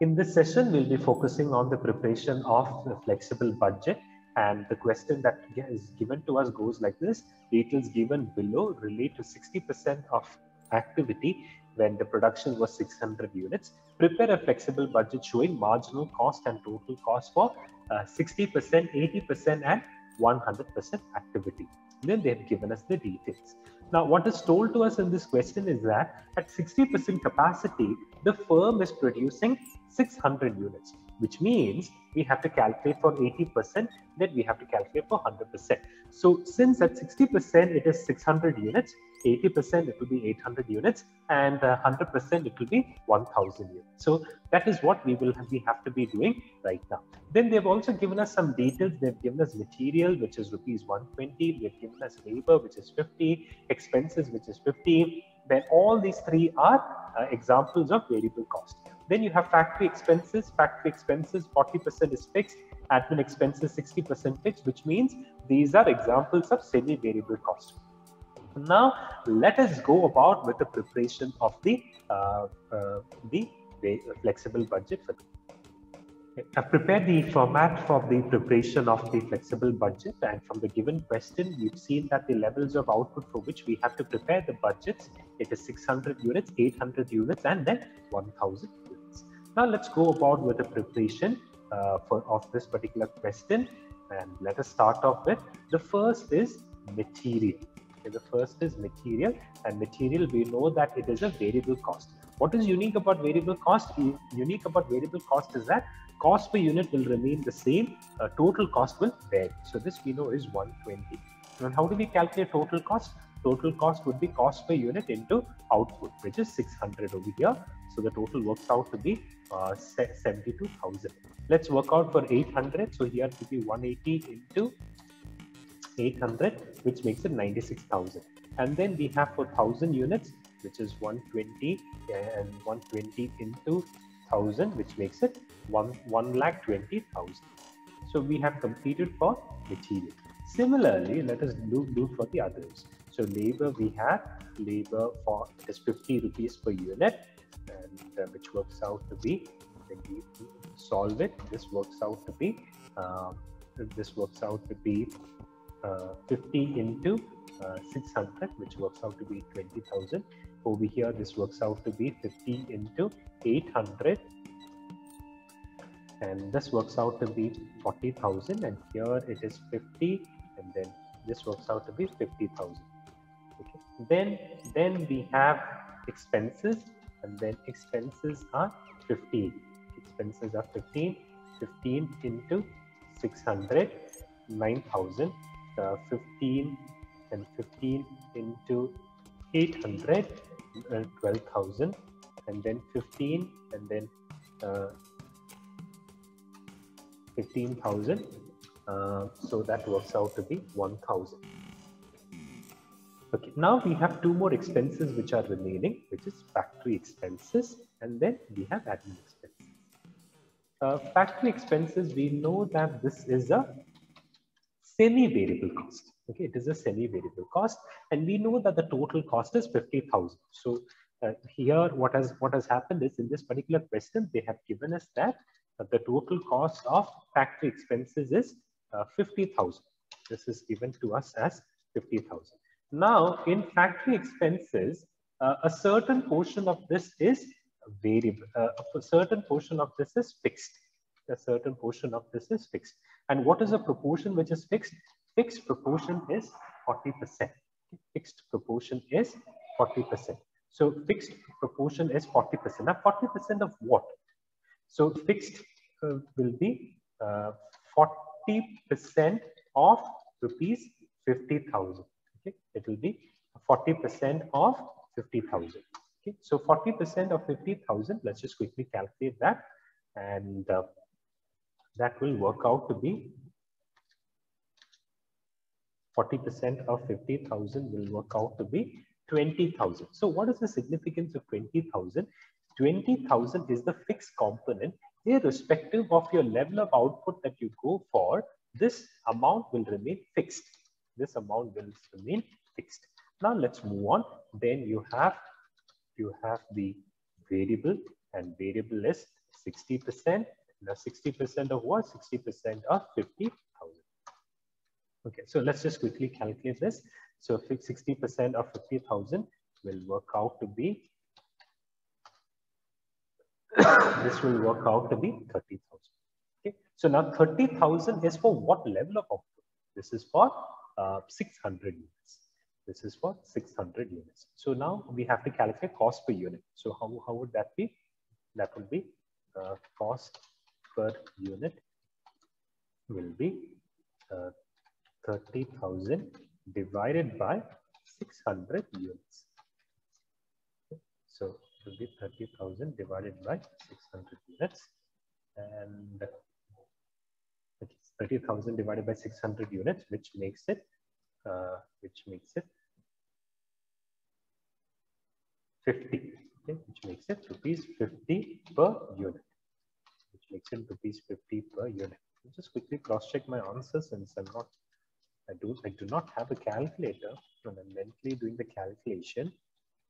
In this session, we'll be focusing on the preparation of the flexible budget, and the question that is given to us goes like this. Details given below relate to 60% of activity when the production was 600 units. Prepare a flexible budget showing marginal cost and total cost for 60%, 80% and 100% activity. Then they have given us the details. Now, what is told to us in this question is that at 60% capacity, the firm is producing 600 units, which means we have to calculate for 80%, then we have to calculate for 100%. So since at 60% it is 600 units, 80% it will be 800 units, and 100% it will be 1000 units. So that is what we have to be doing right now. Then they've also given us some details. They've given us material, which is rupees 120. They've given us labor, which is 50, expenses, which is 50. Then all these three are examples of variable cost. Then you have factory expenses. Factory expenses, 40% is fixed. Admin expenses, 60% fixed, which means these are examples of semi-variable cost. Now, let us go about with the preparation of the flexible budget. I've prepared the format for the preparation of the flexible budget, and from the given question, we've seen that the levels of output for which we have to prepare the budgets, it is 600 units, 800 units, and then 1000 units. Now, let's go about with the preparation of this particular question, and let us start off with the first is material. Okay, the first is material, and material, we know that it is a variable cost. What is unique about variable cost? Unique about variable cost is that cost per unit will remain the same, total cost will vary. So this we know is 120. And how do we calculate total cost? Total cost would be cost per unit into output, which is 600 over here. So the total works out to be 72,000. Let's work out for 800. So here it will be 180 into 800, which makes it 96,000. And then we have for 1000 units, which is 120 and 120 into 1000, which makes it 1,20,000. So we have completed for material. Similarly, let us do for the others. So labor, we have labor for is 50 rupees per unit, and which works out to be, when we solve it, this works out to be 50 into 600, which works out to be 20,000. Over here, this works out to be 50 into 800, and this works out to be 40,000. And here it is 50, and then this works out to be 50,000. Okay. Then we have expenses, and then expenses are 15. Expenses are 15. 15 into 600, 9,000. 15 and 15 into 800, 12,000, and then 15 and then 15,000. So that works out to be 1,000. Okay, now we have two more expenses which are remaining, which is factory expenses, and then we have admin expenses. Factory expenses, we know that this is a semi-variable cost. Okay, it is a semi-variable cost, and we know that the total cost is 50,000. So here, what has happened is, in this particular question, they have given us that the total cost of factory expenses is 50,000. This is given to us as 50,000. Now, in factory expenses, a certain portion of this is variable. A certain portion of this is fixed. A certain portion of this is fixed. And what is a proportion which is fixed? Fixed proportion is 40%. Fixed proportion is 40%. So fixed proportion is 40%. Now 40% of what? So fixed will be 40% of rupees 50,000. Okay, it will be 40% of 50,000. Okay, so 40% of 50,000. Let's just quickly calculate that, and that will work out to be 40% of 50,000 will work out to be 20,000. So what is the significance of 20,000? 20,000 is the fixed component. Irrespective of your level of output that you go for, this amount will remain fixed. This amount will remain fixed. Now let's move on. Then you have the variable, and variable is 60%. Now 60% of what? 60% of 50,000. Okay, so let's just quickly calculate this. So 60% of 50,000 will work out to be, this will work out to be 30,000. Okay, so now 30,000 is for what level of output? This is for 600 units. This is for 600 units. So now we have to calculate cost per unit. So how would that be? That will be cost per unit will be 30,000 divided by 600 units. Okay. So it will be 30,000 divided by 600 units, and 30,000 divided by 600 units, which makes it 50. Okay, which makes it rupees 50 per unit. Which makes it rupees 50 per unit. I'll just quickly cross-check my answer since I do not have a calculator and I'm mentally doing the calculation.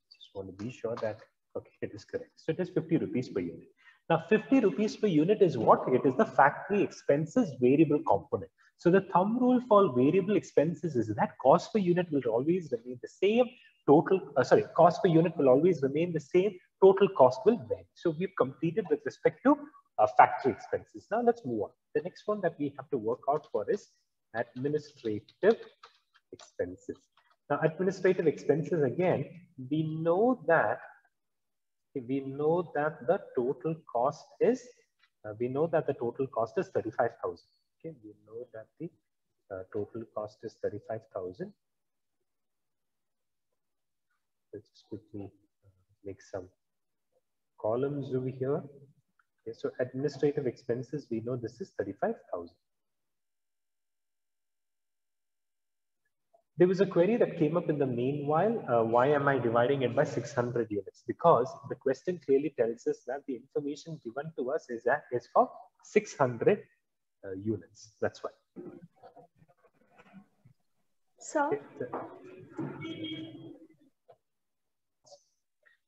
Just want to be sure that okay, it is correct. So it is 50 rupees per unit. Now 50 rupees per unit is what? It is the factory expenses variable component. So the thumb rule for variable expenses is that cost per unit will always remain the same. Cost per unit will always remain the same. Total cost will vary. So we've completed with respect to factory expenses. Now let's move on. The next one that we have to work out for is administrative expenses. Now administrative expenses, again, we know that the total cost is 35,000. Okay, we know that the total cost is 35,000. Let's just quickly make some columns over here. Okay, so administrative expenses, we know this is 35,000. There was a query that came up in the meanwhile. Why am I dividing it by 600 units? Because the question clearly tells us that the information given to us is for 600 units. That's why. Sir? Okay.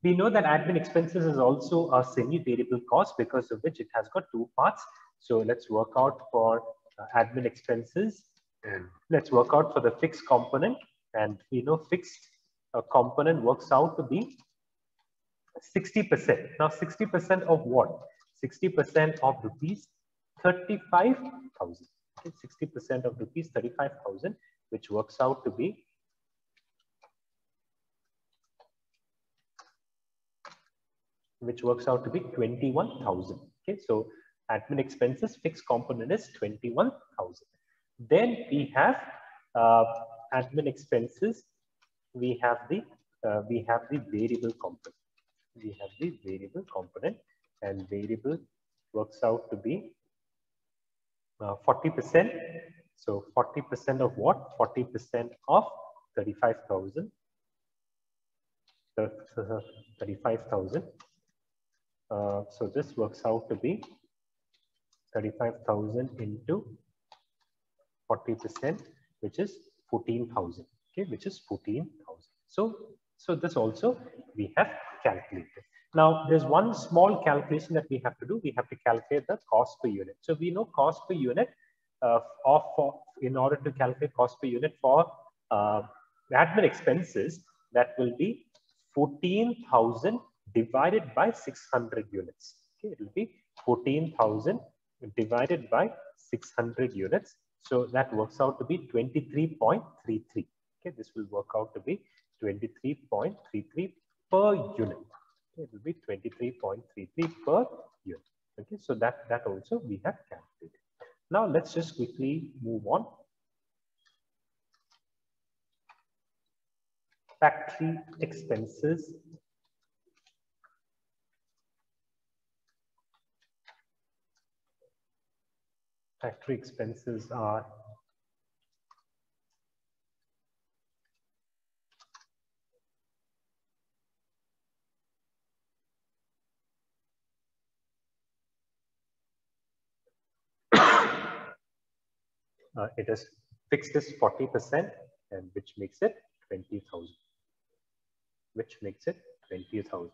We know that admin expenses is also a semi-variable cost, because of which it has got two parts. So let's work out for admin expenses. And let's work out for the fixed component, and we know fixed component works out to be 60%. Now 60% of what? 60% of rupees 35,000. Okay, 60% of rupees 35,000, which works out to be 21,000. Okay, so admin expenses fixed component is 21,000. Then we have admin expenses. We have the variable component. We have the variable component, and variable works out to be 40%. So 40% of what? 40% of 35,000. 35,000. So this works out to be 35,000 into 40%, which is 14,000. Okay, which is 14,000. So this also we have calculated. Now there's one small calculation that we have to do. We have to calculate the cost per unit. So we know cost per unit in order to calculate cost per unit for admin expenses, that will be 14,000 divided by 600 units. Okay, it will be 14,000 divided by 600 units. So that works out to be 23.33. Okay, this will work out to be 23.33 per unit. Okay, it will be 23.33 per unit. Okay, so that also we have calculated. Now let's just quickly move on. Factory expenses. Factory expenses are it is fixed as 40%, and which makes it 20,000. Which makes it 20,000.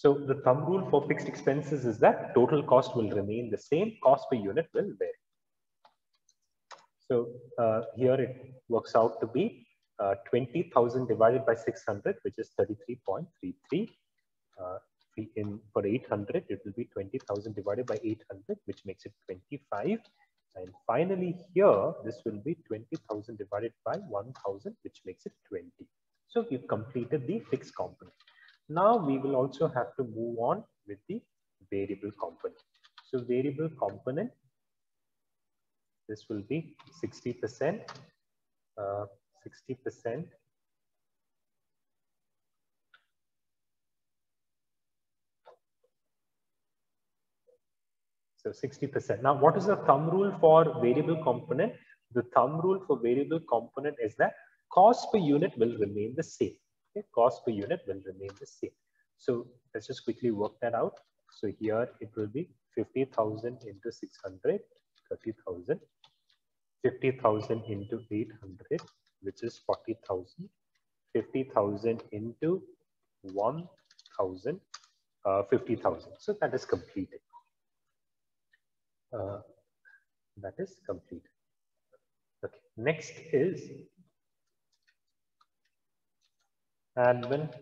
So the thumb rule for fixed expenses is that total cost will remain the same, cost per unit will vary. So here it works out to be 20,000 divided by 600, which is 33.33. For 800, it will be 20,000 divided by 800, which makes it 25. And finally here, this will be 20,000 divided by 1,000, which makes it 20. So we've completed the fixed component. Now we will also have to move on with the variable component. So variable component, this will be 60%, 60%. So 60%. Now, what is the thumb rule for variable component? The thumb rule for variable component is that cost per unit will remain the same. Okay? Cost per unit will remain the same. So let's just quickly work that out. So here it will be 50,000 into 600, 30,000. 50,000 into 800, which is 40,000. 50,000 into 1,000, 50,000. So that is completed. That is complete. Okay. Next is admin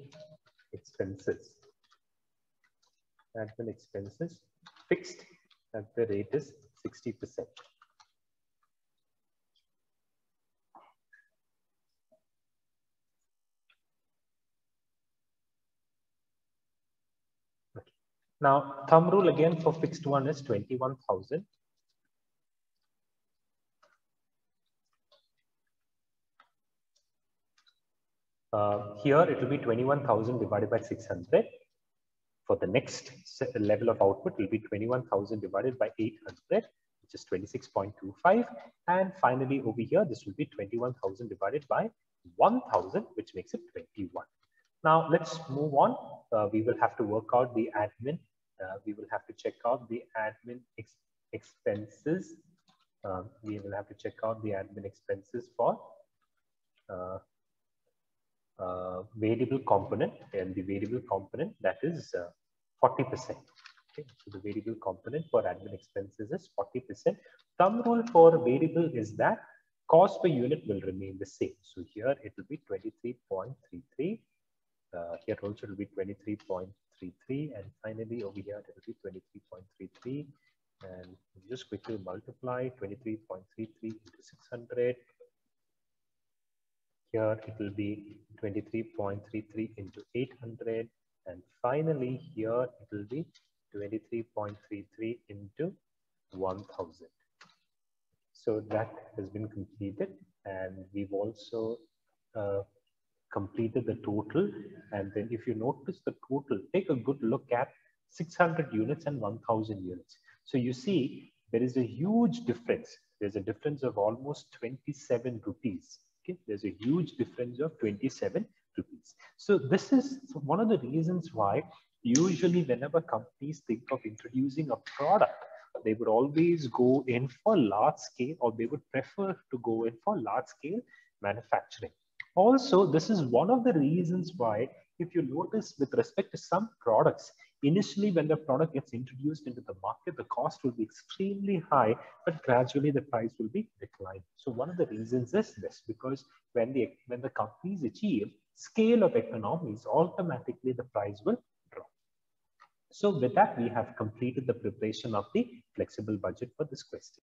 expenses. Admin expenses fixed at the rate is 60%. Okay. Now, thumb rule again for fixed one is 21,000. Here it will be 21,000 divided by 600. For the next level of output will be 21,000 divided by 800, which is 26.25. And finally over here, this will be 21,000 divided by 1,000, which makes it 21. Now let's move on. We will have to work out the admin. We will have to check out the admin expenses. We will have to check out the admin expenses for variable component, and the variable component, that is 40%. Okay, so the variable component for admin expenses is 40%. Thumb rule for variable is that cost per unit will remain the same. So here it will be 23.33. Here also it will be 23.33, and finally over here it will be 23.33. And just quickly multiply 23.33 into 600. Here it will be 23.33 into 800, and finally here it will be 23.33 into 1,000. So that has been completed, and we've also completed the total. And then if you notice the total, take a good look at 600 units and 1,000 units. So you see there is a huge difference. There's a difference of almost 27 rupees. Okay, there's a huge difference of 27 rupees. So this is one of the reasons why usually whenever companies think of introducing a product, they would always go in for large scale, or they would prefer to go in for large scale manufacturing. Also, this is one of the reasons why, if you notice with respect to some products, initially when the product gets introduced into the market, the cost will be extremely high, but gradually the price will be declined. So one of the reasons is this, because when the companies achieve scale of economies, automatically the price will drop. So with that, we have completed the preparation of the flexible budget for this question.